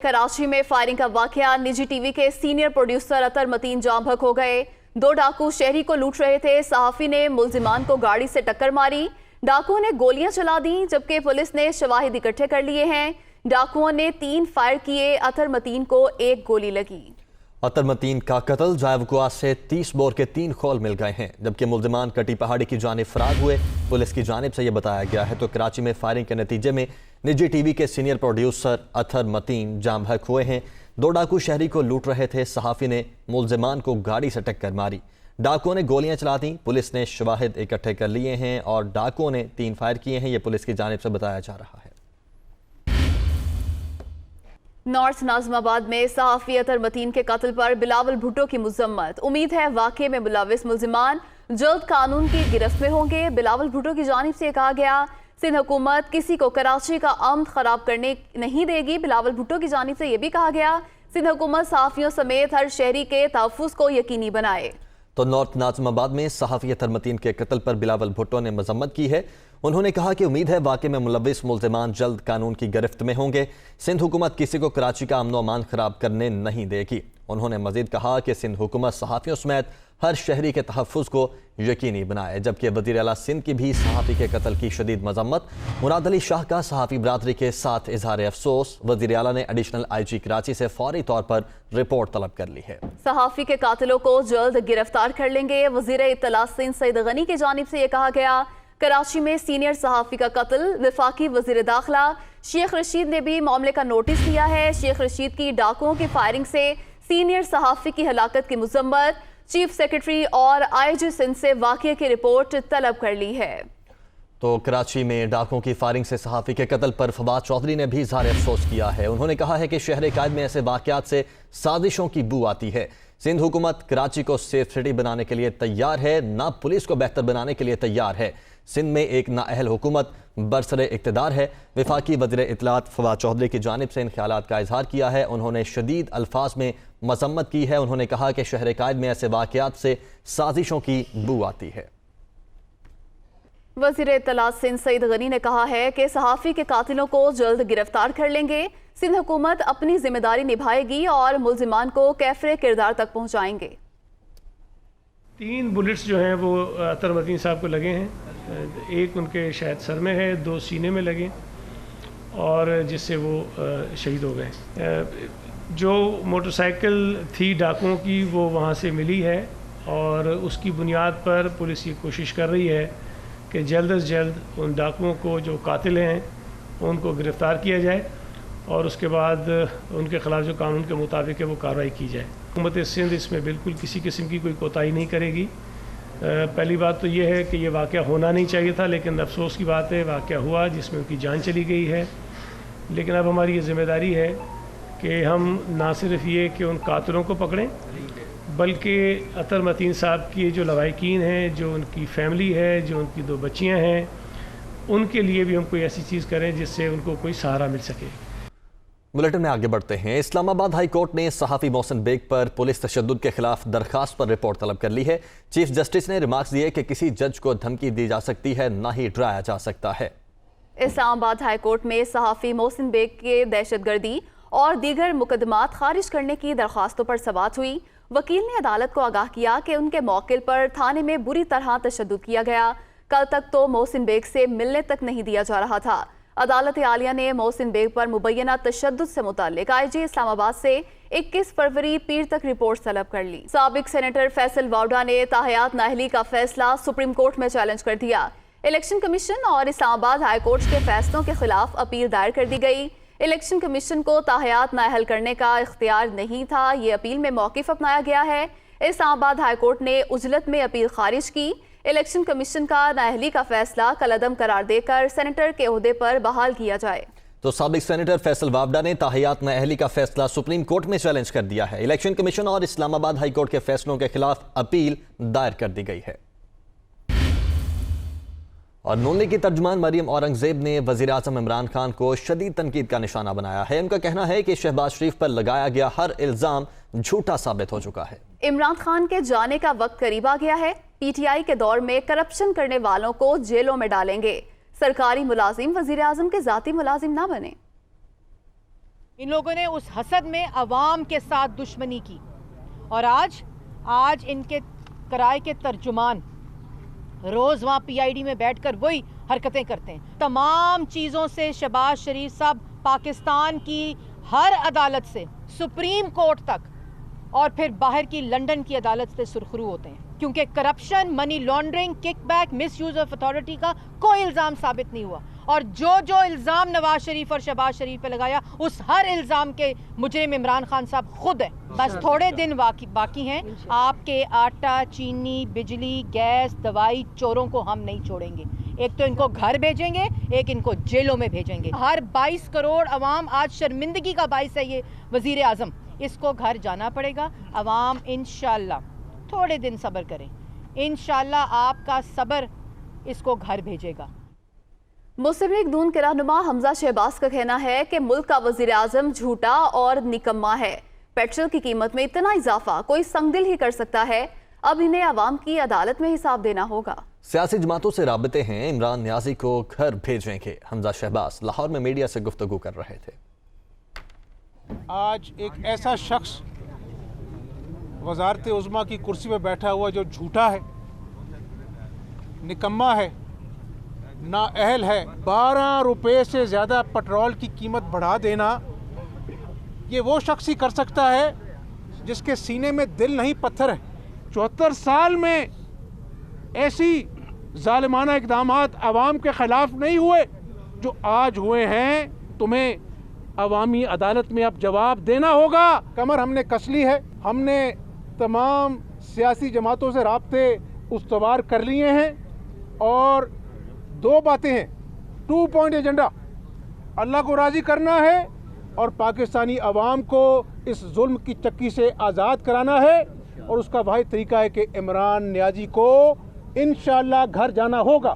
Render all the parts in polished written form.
कराची में फायरिंग का वाकया। निजी टीवी के सीनियर प्रोड्यूसर अतर मतीन जाम बहक हो गए। दो डाकू शहरी को लूट रहे थे। सहाफी ने मुल्जिमान को गाड़ी से टक्कर मारी। डाकुओं ने गोलियां चला दी, जबकि पुलिस ने शवाहिद इकट्ठे कर लिए हैं। डाकुओं ने 3 फायर किए। अतर मतीन को 1 गोली लगी। अतर मतीन का कत्ल जायवकुआ से 30 बोर के 3 खोल मिल गए हैं, जबकि मुल्जिमान कटी पहाड़ी की जानिब फरार हुए। पुलिस की जानिब से यह बताया गया है तो कराची में फायरिंग के नतीजे में निजी टीवी के सीनियर प्रोड्यूसर अतर मतीन जाम बहक हुए हैं। 2 डाकू शहरी को लूट रहे थे। सहाफी ने मुल्जिमान को गाड़ी से टक्कर मारी। डाकुओं ने गोलियां चला दी। पुलिस ने शवाहिद इकट्ठे कर लिए हैं और डाकुओं ने 3 फायर किए हैं। यह पुलिस की जानिब से बताया जा रहा है। नॉर्थ नाज़िमाबाद में सहाफी अतर मतीन के कत्ल पर बिलावल भुट्टो की मुज़म्मत। उम्मीद है वाक़े में मुलविस मुल्जिमान जल्द कानून की गिरफ्त में होंगे। बिलावल भुट्टो की जानिब से कहा गया, सिंध हुकूमत किसी को कराची का अमन खराब करने नहीं देगी। बिलावल भुट्टो की जानिब से यह भी कहा गया, सिंध हुकूमत सहाफियों समेत हर शहरी के तहफ़्फ़ुज़ को यकीनी बनाए। तो नॉर्थ नाज़िमाबाद में सहाफी अतर मतीन के कत्ल पर बिलावल भुट्टो ने मजम्मत की है। उन्होंने कहा कि उम्मीद है वाक़े में मुलविस मुल्जिमान जल्द कानून की गिरफ्त में होंगे। सिंध हुकूमत किसी को कराची का अमन व अमान खराब करने नहीं देगी। उन्होंने मजीद कहा कि सिंध हुकूमत सहाफियों समेत हर शहरी के तहफ़्फ़ुज़ को यकीनी बनाए। जबकि वज़ीर आला सिंध की भी सहाफ़ी के कत्ल की शदीद मजम्मत। मुराद अली शाह का सहाफ़ी बरादरी के साथ इजहार अफसोस। वज़ीर आला ने एडिशनल IG कराची से फौरी तौर पर रिपोर्ट तलब कर ली है। सहाफ़ी के कातिलों को जल्द गिरफ्तार कर लेंगे। वज़ीर इत्तला सिंध सईद गनी की जानिब से यह कहा गया, कराची में सीनियर सहाफ़ी का कत्ल। वफाकी वज़ीर दाखिला शेख रशीद ने भी मामले का नोटिस लिया है। शेख रशीद की डाकुओं की फायरिंग से सीनियर सहाफ़ी की हलाकत की मुज़म्मत। चीफ सेक्रेटरी और IG सिंध से वाक़ये की रिपोर्ट तलब कर ली है। तो कराची में डाकुओं की फायरिंग से सहाफ़ी के कत्ल पर फवाद चौधरी ने भी इज़हार अफसोस किया है। उन्होंने कहा है कि शहर कायद में ऐसे वाक़यात से साजिशों की बू आती है। सिंध हुकूमत कराची को सेफ सिटी बनाने के लिए तैयार है, ना पुलिस को बेहतर बनाने के लिए तैयार है। सिंध में एक नाअहल हुकूमत बरसरे इक़्तिदार है। वफाकी वज़ीर इत्तलात फवाद चौधरी की जानिब से इन ख्यालात का इजहार किया है। उन्होंने शदीद अल्फाज में मजम्मत की है। उन्होंने कहा कि शहर कायद में ऐसे वाक़यात से साजिशों की बू आती है। वज़ीर इत्तलात सिंध सईद गनी ने कहा है कि सहाफ़ी के कातिलों को जल्द गिरफ्तार कर लेंगे। सिंध हुकूमत अपनी जिम्मेदारी निभाएगी और मुल्जिमान को कैफरे किरदार तक पहुँचाएंगे। 3 बुलेट्स जो हैं वो अतर मतीन साहब को लगे हैं। एक उनके शायद सर में है, 2 सीने में लगे और जिससे वो शहीद हो गए। जो मोटरसाइकिल थी डाकुओं की वो वहाँ से मिली है और उसकी बुनियाद पर पुलिस ये कोशिश कर रही है कि जल्द से जल्द उन डाकुओं को जो कातिल हैं उनको गिरफ़्तार किया जाए और उसके बाद उनके ख़िलाफ़ जो कानून के मुताबिक है वो कार्रवाई की जाए। हुकूमत सिंध इसमें बिल्कुल किसी किस्म की कोई कोताही नहीं करेगी। पहली बात तो ये है कि ये वाक़या होना नहीं चाहिए था, लेकिन अफसोस की बात है वाक़या हुआ जिसमें उनकी जान चली गई है। लेकिन अब हमारी ये ज़िम्मेदारी है कि हम ना सिर्फ ये कि उन कातिलों को पकड़ें, बल्कि अतर मतीन साहब की जो लवाहिकीन हैं, जो उनकी फैमिली है, जो उनकी 2 बच्चियाँ हैं, उनके लिए भी हम कोई ऐसी चीज़ करें जिससे उनको कोई सहारा मिल सके। बुलेटिन में आगे बढ़ते हैं। इस्लामाबाद हाई कोर्ट ने सहाफ़ी मोहसिन बेग पर पुलिस तशद्दुद के खिलाफ दरखास्त पर रिपोर्ट तलब कर ली है। चीफ जस्टिस ने रिमार्क्स दिए कि किसी जज को धमकी दी जा सकती है, ना ही डराया जा सकता है। इस्लामाबाद हाई कोर्ट में सहाफ़ी मोहसिन बेग के दहशतगर्दी और दीगर मुकदमात खारिज करने की दरख्वास्तों पर समाअत हुई। वकील ने अदालत को आगाह किया कि उनके मौक़िल पर थाने में बुरी तरह तशद्दुद किया गया। कल तक तो मोहसिन बेग से मिलने तक नहीं दिया जा रहा था। अदालत आलिया ने मोहसिन बेग पर मुबैना तशद्दुद से मुताल्लिक IG इस्लामाबाद से 21 फरवरी पीर तक रिपोर्ट तलब कर ली। साबिक सेनेटर फैसल वावडा ने ताहयात नाअहली का फैसला सुप्रीम कोर्ट में चैलेंज कर दिया। इलेक्शन कमीशन और इस्लामाबाद हाई कोर्ट के फैसलों के खिलाफ अपील दायर कर दी गई। इलेक्शन कमीशन को ताहयात नाअहल करने का इख्तियार नहीं था, ये अपील में मौक़िफ़ अपनाया गया है। इस्लामाबाद हाई कोर्ट ने उजलत में अपील खारिज की। इलेक्शन कमीशन का नाअहली का फैसला कलअदम करार देकर सेनेटर के ओहदे पर बहाल किया जाए। तो साबिक सेनेटर फैसल वावडा ने ताहयात नाअहली का फैसला सुप्रीम कोर्ट में चैलेंज कर दिया है। इलेक्शन कमीशन और इस्लामाबाद हाई कोर्ट के फैसलों के खिलाफ अपील दायर कर दी गई है। और नून लीग की तर्जुमान मरियम औरंगजेब ने वज़ीर आज़म इमरान खान को शदीद तनकीद का निशाना बनाया है। उनका कहना है कि शहबाज शरीफ पर लगाया गया हर इल्ज़ाम झूठा साबित हो चुका है। इमरान खान के जाने का वक्त करीब आ गया है। PTI के दौर में करप्शन करने वालों को जेलों में डालेंगे। सरकारी मुलाजिम वज़ीर आज़म के ज़ाती मुलाजिम ना बने। इन लोगों ने उस हसद में अवाम के साथ दुश्मनी की और आज इनके कराए के तर्जुमान रोज वहाँ PID में बैठकर वही हरकतें करते हैं। तमाम चीज़ों से शहबाज शरीफ साहब पाकिस्तान की हर अदालत से, सुप्रीम कोर्ट तक और फिर बाहर की लंदन की अदालत से सुरखरू होते हैं, क्योंकि corruption, money laundering, kickback, misuse of authority का कोई इल्ज़ाम साबित नहीं हुआ। और जो इल्ज़ाम नवाज शरीफ और शहबाज शरीफ पे लगाया, उस हर इल्ज़ाम के मुजरिम इमरान खान साहब खुद है। बस थोड़े दिन बाकी हैं। आपके आटा, चीनी, बिजली, गैस, दवाई चोरों को हम नहीं छोड़ेंगे। एक तो इनको घर भेजेंगे, एक इनको जेलों में भेजेंगे। हर 22 करोड़ अवाम आज शर्मिंदगी का बाइस है ये वजीर आज़म, इसको घर जाना पड़ेगा। अवाम इंशाल्लाह थोड़े दिन सब्र करें, इंशाल्लाह आपका सब्र इसको घर भेजेगा। मुस्लिम लीग नून के रहनुमा हमजा शहबाज का कहना है कि मुल्क का वजीर आज़म झूठा और निकम्मा है। पेट्रोल की कीमत में इतना इजाफा कोई संगदिल ही कर सकता है। अब इन्हें अवाम की अदालत में हिसाब देना होगा। सियासी जमातों से राबते हैं, इमरान नियाजी को घर भेजेंगे। हमजा शहबाज लाहौर में मीडिया से गुफ्तगू कर रहे थे। आज एक ऐसा शख्स वजारत उज़्मा की कुर्सी पर बैठा हुआ जो झूठा है, निकम्मा है, नाअहल है। 12 रुपये से ज़्यादा पेट्रोल की कीमत बढ़ा देना, ये वो शख्स ही कर सकता है जिसके सीने में दिल नहीं पत्थर है। 74 साल में ऐसी जालिमाना इक़दामात अवाम के ख़िलाफ़ नहीं हुए जो आज हुए हैं। तुम्हें अवामी अदालत में अब जवाब देना होगा। कमर हमने कस ली है। हमने तमाम सियासी जमातों से राब्ते उस्तवार कर लिए हैं और 2 बातें हैं। 2 पॉइंट एजेंडा, अल्लाह को राज़ी करना है और पाकिस्तानी अवाम को इस जुल्म की चक्की से आज़ाद कराना है। और उसका वाहिद तरीका है कि इमरान नियाजी को इंशाअल्लाह घर जाना होगा।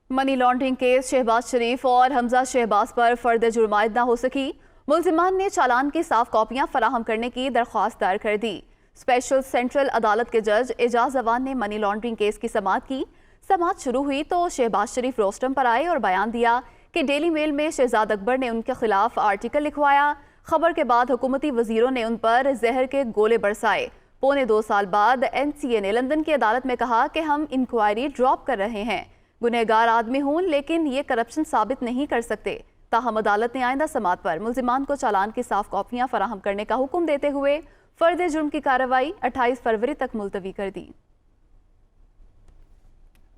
मनी लॉन्ड्रिंग केस शहबाज शरीफ और हमजा शहबाज पर फर्द जुर्मायत न हो सकी। मुल्जिमान ने चालान की साफ कॉपियां फराहम करने की दरख्वास्त दायर कर दी। स्पेशल सेंट्रल अदालत के जज एजाज अवान ने मनी लॉन्ड्रिंग केस की समाअत की। समाअत शुरू हुई तो शहबाज शरीफ रोस्टम पर आए और बयान दिया कि डेली मेल में शहजाद अकबर ने उनके खिलाफ आर्टिकल लिखवाया। खबर के बाद हुकूमती वजीरों ने उन पर जहर के गोले बरसाए। 2.25 साल बाद NCA ने लंदन की अदालत में कहा कि हम इंक्वायरी ड्रॉप कर रहे हैं। गुनहगार आदमी हूं लेकिन ये करप्शन साबित नहीं कर सकते। ताहम अदालत ने आइंदा समाअत पर मुल्जिमान को चालान की साफ कॉपियां फराहम करने का हुक्म देते हुए फर्द जुर्म की कार्रवाई 28 फरवरी तक मुलतवी कर दी।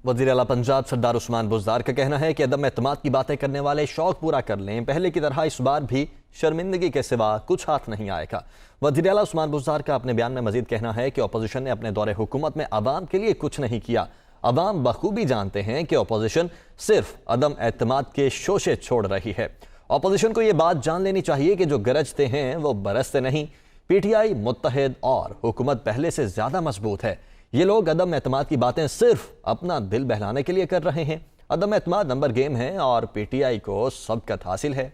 वज़ीर आला पंजाब सरदार उस्मान बुज़दार का कहना है कि अदम एतमाद की बातें करने वाले शौक पूरा कर लें, पहले की तरह इस बार भी शर्मिंदगी के सिवा कुछ हाथ नहीं आएगा। वज़ीर आला उस्मान बुज़दार का अपने बयान में मजीद कहना है कि अपोजिशन ने अपने दौरे हुकूमत में अवाम के लिए कुछ नहीं किया। अवाम बखूबी जानते हैं कि अपोजिशन सिर्फ अदम एतमाद के शोशे छोड़ रही है। अपोजिशन को यह बात जान लेनी चाहिए कि जो गरजते हैं वो बरसते नहीं। PTI मुत्तहिद और हुकूमत पहले से ज्यादा मजबूत है। ये लोग अदम एतमाद की बातें सिर्फ अपना दिल बहलाने के लिए कर रहे हैं। अदम एतमाद नंबर गेम है और PTI को सबकत हासिल है।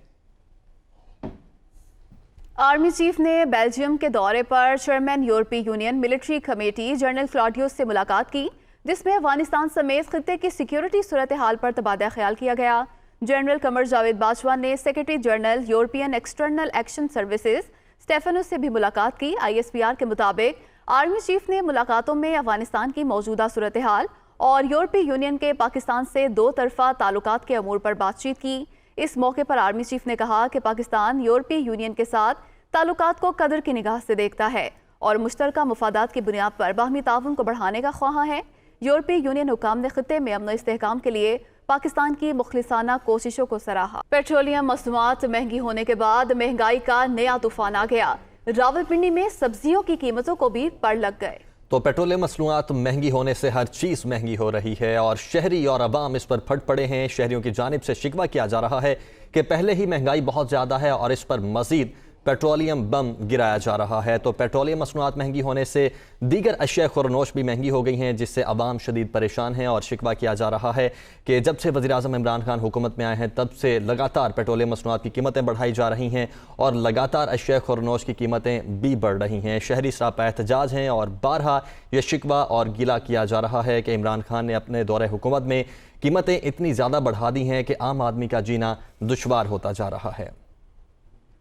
आर्मी चीफ ने बेल्जियम के दौरे पर चेयरमैन यूरोपीय यूनियन मिलिट्री कमेटी जनरल क्लॉडियोस से मुलाकात की, जिसमें अफगानिस्तान समेत खित्ते की सिक्योरिटी सूरत हाल पर तबादला ख्याल किया गया। जनरल कमर जावेद बाजवा ने secretary general European external action services Stefano से भी मुलाकात की। ISPR के मुताबिक आर्मी चीफ ने मुलाकातों में अफगानिस्तान की मौजूदा सूरत हाल और यूरोपीय यूनियन के पाकिस्तान से 2 तरफा ताल्लुकात के अमूर पर बातचीत की। इस मौके पर आर्मी चीफ ने कहा कि पाकिस्तान यूरोपीय यूनियन के साथ ताल्लुकात को कदर की निगाह से देखता है और मुश्तरका मुफादात की बुनियाद पर बाहमी ताउन को बढ़ाने का ख्वाह है। यूरोपीय यूनियन हुकाम ने खित्ते में अमन इस्तेहकाम के लिए पाकिस्तान की मुखलिसाना कोशिशों को सराहा। पेट्रोलियम मसनूआत महंगी होने के बाद महंगाई का नया तूफान आ गया। रावलपिंडी में सब्जियों की कीमतों को भी पड़ लग गए। तो पेट्रोलियम मसनूआत महंगी होने से हर चीज़ महंगी हो रही है और शहरी और अवाम इस पर फट पड़े हैं। शहरियों की जानिब से शिकवा किया जा रहा है कि पहले ही महंगाई बहुत ज़्यादा है और इस पर मज़ीद पेट्रोलियम बम गिराया जा रहा है। तो पेट्रोलियम मसनूआत महंगी होने से दीगर अशिया खुरनोश भी महंगी हो गई हैं, जिससे अवाम शदीद परेशान हैं और शिकवा किया जा रहा है कि जब से वज़ीर आज़म इमरान खान हुकूमत में आए हैं तब से लगातार पेट्रोलियम मसनूआत की कीमतें बढ़ाई जा रही हैं और लगातार अशिया खुरनोश की कीमतें भी बढ़ रही हैं। शहरी सरापा एहतजाज हैं और बारहा यह शिकवा और गिला किया जा रहा है कि इमरान खान ने अपने दौरे हुकूमत में कीमतें इतनी ज़्यादा बढ़ा दी हैं कि आम आदमी का जीना दुश्वार होता जा रहा है।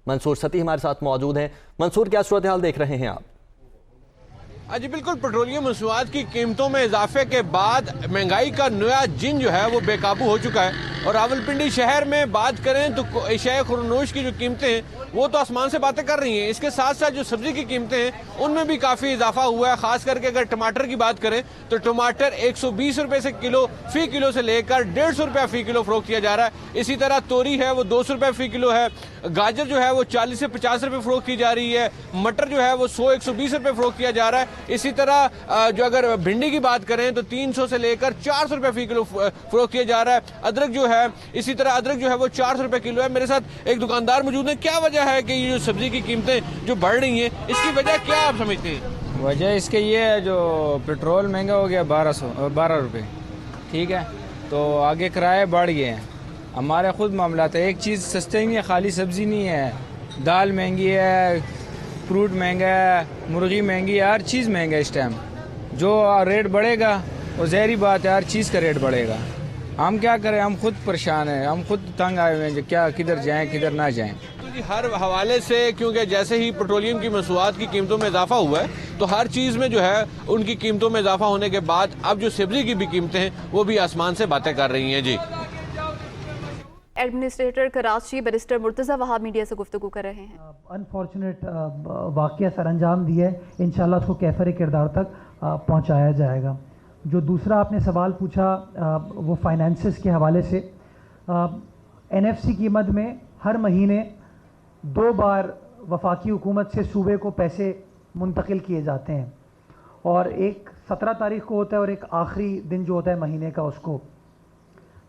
मंसूर सती हमारे साथ मौजूद हैं। मंसूर, क्या सूरत हाल देख रहे हैं आप? जी बिल्कुल, पेट्रोलियम मसनूआत की कीमतों में इजाफे के बाद महंगाई का नया जिन जो है वो बेकाबू हो चुका है। और रावलपिंडी शहर में बात करें तो एशिया खुरनोश की जो कीमतें हैं वो तो आसमान से बातें कर रही हैं। इसके साथ साथ जो सब्जी की कीमतें हैं उनमें भी काफ़ी इजाफा हुआ है। खास करके अगर टमाटर की बात करें तो टमाटर 120 रुपये से फी किलो से लेकर 150 रुपये फी किलो फरोख्त किया जा रहा है। इसी तरह तोरी है वो 200 रुपये फी किलो है। गाजर जो है वो 40 से 50 रुपये फरोख्त की जा रही है। मटर जो है वो 100-120 रुपये फरोख्त किया जा रहा है। इसी तरह जो अगर भिंडी की बात करें तो 300 से लेकर 400 रुपये फी किलो फरोख्त किया जा रहा है। अदरक जो है इसी तरह अदरक जो है वो 400 रुपये किलो है। मेरे साथ एक दुकानदार मौजूद है। क्या वजह है कि ये जो सब्जी की कीमतें जो बढ़ रही हैं, इसकी वजह क्या आप समझते हैं? वजह इसके ये है जो पेट्रोल महंगा हो गया 12 रुपये, ठीक है, तो आगे किराए बढ़ गए हैं। हमारे खुद मामला था, एक चीज़ सस्ती नहीं है, खाली सब्ज़ी नहीं है, दाल महंगी है, फ्रूट महंगा है, मुर्गी महंगी है, हर चीज़ महंगा है इस टाइम। जो रेट बढ़ेगा वो ज़हरी बात है, हर चीज़ का रेट बढ़ेगा। हम क्या करें, हम खुद परेशान हैं, हम खुद तंग आए हुए हैं, क्या किधर जाएं किधर ना जाएं। तो जी हर हवाले से, क्योंकि जैसे ही पेट्रोलियम की मसनूआत की कीमतों में इजाफा हुआ है तो हर चीज़ में जो है उनकी कीमतों में इजाफा होने के बाद अब जो सब्जी की भी कीमतें हैं वो भी आसमान से बातें कर रही हैं। जी, administrator Karachi barrister Murtaza Wahab media से गुफ्तगू कर रहे हैं। अनफॉर्चुनेट वाक़या सर अंजाम दिया है, इंशाल्लाह उसको कैफर किरदार तक पहुंचाया जाएगा। जो दूसरा आपने सवाल पूछा वो फाइनेंसेस के हवाले से, NFC की मद में हर महीने 2 बार वफाकी हुकूमत से सूबे को पैसे मुंतकिल किए जाते हैं और एक 17 तारीख को होता है और एक आखिरी दिन जो होता है महीने का उसको।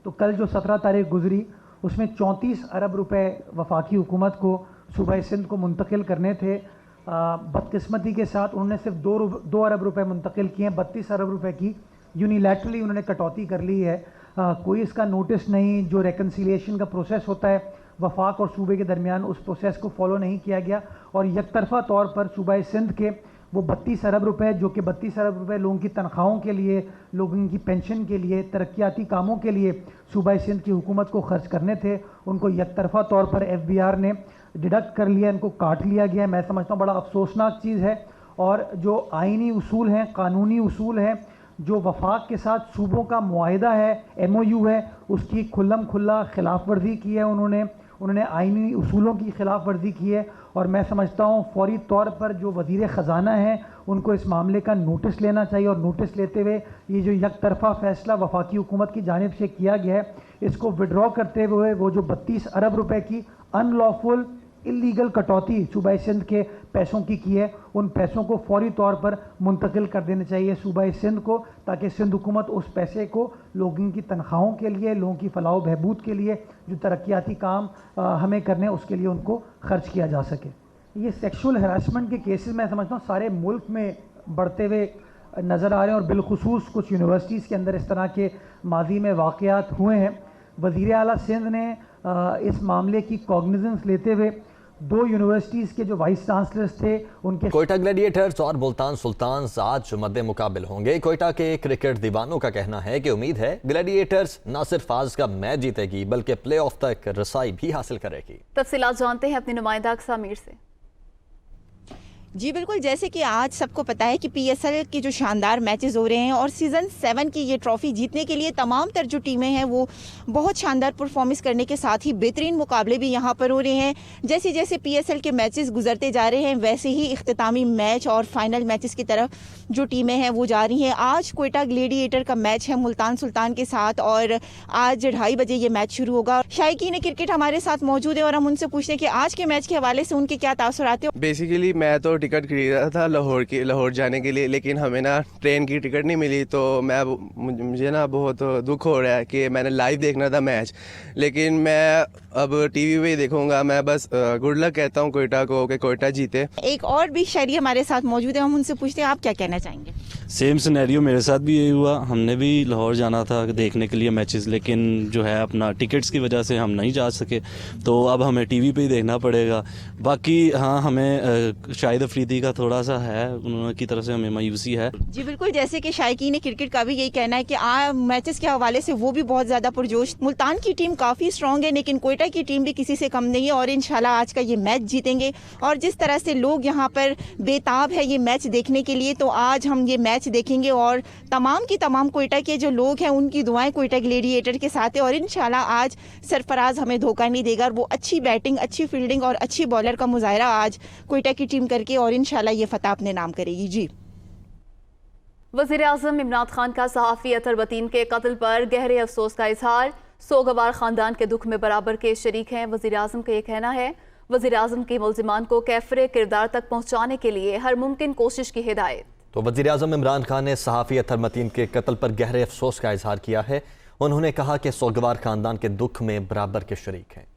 तो कल जो 17 तारीख गुजरी उसमें 34 अरब रुपए वफाकी हुकूमत को सूबा सिंध को मुंतकिल करने थे। बदकिस्मती के साथ उन्होंने सिर्फ 2 अरब रुपए मुंतकिल किए हैं। 32 अरब रुपए की यूनिलैटरली उन्होंने कटौती कर ली है। कोई इसका नोटिस नहीं, जो रेकन्सिलिएशन का प्रोसेस होता है वफाक और सूबे के दरमियान, उस प्रोसेस को फॉलो नहीं किया गया और यकतरफ़ा तौर पर सूबा सिंध के वो 32 अरब रुपए, जो कि 32 अरब रुपए लोगों की तनख्वाहों के लिए, लोगों की पेंशन के लिए, तरक्याती कामों के लिए सूबा सिंध की हुकूमत को खर्च करने थे, उनको यकतरफ़ा तौर पर FBR ने डिडक्ट कर लिया, इनको काट लिया गया। मैं समझता हूँ बड़ा अफसोसनाक चीज़ है। और जो आइनी उसूल हैं, कानूनी उसूल हैं, जो वफाक के साथ सूबों का मुआहिदा है, MOU है, उसकी खुल्लम खुल्ला खिलाफ वर्जी की है उन्होंने आइनी उसूलों की खिलाफ वर्जी की है। और मैं समझता हूँ फौरी तौर पर जो वज़ीर ख़जाना है उनको इस मामले का नोटिस लेना चाहिए और नोटिस लेते हुए ये जो यकतरफ़ा फ़ैसला वफाकी हुकूमत की जानिब से किया गया है इसको विड्रॉ करते हुए वो जो 32 अरब रुपए की अनलॉफुल इलीगल कटौती सूबा सिंध के पैसों की है, उन पैसों को फौरी तौर पर मुंतकिल कर देना चाहिए सूबा सिंध को, ताकि सिंध हुकूमत उस पैसे को लोगों की तनख्वाहों के लिए, लोगों की फलाह बहबूद के लिए, जो तरक्याती काम हमें करने उसके लिए उनको खर्च किया जा सके। ये सेक्शुअल हरासमेंट के केसेस मैं समझता हूँ सारे मुल्क में बढ़ते हुए नज़र आ रहे हैं और बिलखुसूस कुछ यूनिवर्सिटीज़ के अंदर इस तरह के माजी में वाक़यात हुए हैं। वज़ीर आला सिंध ने इस मामले की कॉग्निजेंस लेते हुए 2 यूनिवर्सिटीज़ के जो वाइस चांसलर्स थे उनके कोयटा ग्लैडिएटर्स और मुल्तान सुल्तान्स आज मद्दे मुकाबिल होंगे। कोयटा के क्रिकेट दीवानों का कहना है कि उम्मीद है ग्लैडिएटर्स न सिर्फ आज का मैच जीतेगी बल्कि प्लेऑफ तक रसाई भी हासिल करेगी। तफसीलात जानते हैं अपनी नुमाइंदा सामीर से। जी बिल्कुल, जैसे कि आज सबको पता है कि PSL के जो शानदार मैचेस हो रहे हैं और सीज़न 7 की ये ट्रॉफ़ी जीतने के लिए तमाम तर जो टीमें हैं वो बहुत शानदार परफॉर्मेंस करने के साथ ही बेहतरीन मुकाबले भी यहाँ पर हो रहे हैं। जैसे जैसे PSL के मैचेस गुजरते जा रहे हैं वैसे ही इख्तितामी मैच और फाइनल मैचेस की तरफ जो टीमें हैं वो जा रही हैं। आज कोयटा ग्लैडिएटर का मैच है मुल्तान सुल्तान के साथ और आज 2:30 बजे ये मैच शुरू होगा। शायकीन क्रिकेट हमारे साथ मौजूद है और हम उनसे पूछते हैं कि आज के मैच के हवाले से उनके क्या तासुरात हैं। बेसिकली मैं तो टिकट खरीदा था लाहौर जाने के लिए, लेकिन हमें ना ट्रेन की टिकट नहीं मिली, तो मुझे ना बहुत दुख हो रहा है कि मैंने लाइव देखना था मैच, लेकिन मैं अब टीवी पे ही देखूंगा। मैं बस गुड लक कहता हूँ कोयटा को कि कोयटा जीते। एक और भी शायरी हमारे साथ मौजूद है, हम उनसे पूछते हैं आप क्या कहना चाहेंगे। सेम सिनेरियो मेरे साथ भी यही हुआ, हमने भी लाहौर जाना था देखने के लिए मैचेस, लेकिन जो है अपना टिकट्स की वजह से हम नहीं जा सके, तो अब हमें टीवी पे ही देखना पड़ेगा। बाकी हाँ, हमें शाहिद अफरीदी का थोड़ा सा है, उनकी तरफ से हमें मायूसी है। जी बिल्कुल, जैसे कि शायकीन क्रिकेट का भी यही कहना है कि मैचेस के हवाले से वो भी बहुत ज़्यादा पुरजोश। मुल्तान की टीम काफ़ी स्ट्रॉन्ग है, लेकिन कोयटा की टीम भी किसी से कम नहीं है और इंशाल्लाह आज का ये मैच जीतेंगे। और जिस तरह से लोग यहाँ पर बेताब है ये मैच देखने के लिए, तो आज हम ये मैच देखेंगे और तमाम की तमाम कोयटा के जो लोग हैं उनकी दुआएं कोयटा ग्लेडिएटर के साथ है और इंशाल्लाह आज सरफराज हमें धोखा नहीं देगा और वो अच्छी बैटिंग, अच्छी फील्डिंग और अच्छी बॉलर का मुजाहरा आज कोयटा की टीम करके और इंशाल्लाह ये फतह अपने नाम करेगी। जी। वज़ीर-ए-आज़म इमरान खान का सहाफ़ी अतर वतीन के कत्ल पर गहरे अफसोस का इजहार। सोगवार ख़ानदान के दुख में बराबर के शरीक हैं। वज़ीर-ए-आज़म का ये कहना है, वज़ीर-ए-आज़म के मुल्ज़िमान को कैफ़रे किरदार तक पहुँचाने के लिए हर मुमकिन कोशिश की हिदायत। तो वज़ीर-ए-आज़म इमरान खान ने सहाफ़ी अतर वतीन के कत्ल पर गहरे अफसोस का इजहार किया है। उन्होंने कहा कि सोगवार ख़ानदान के दुख में बराबर के शरीक हैं।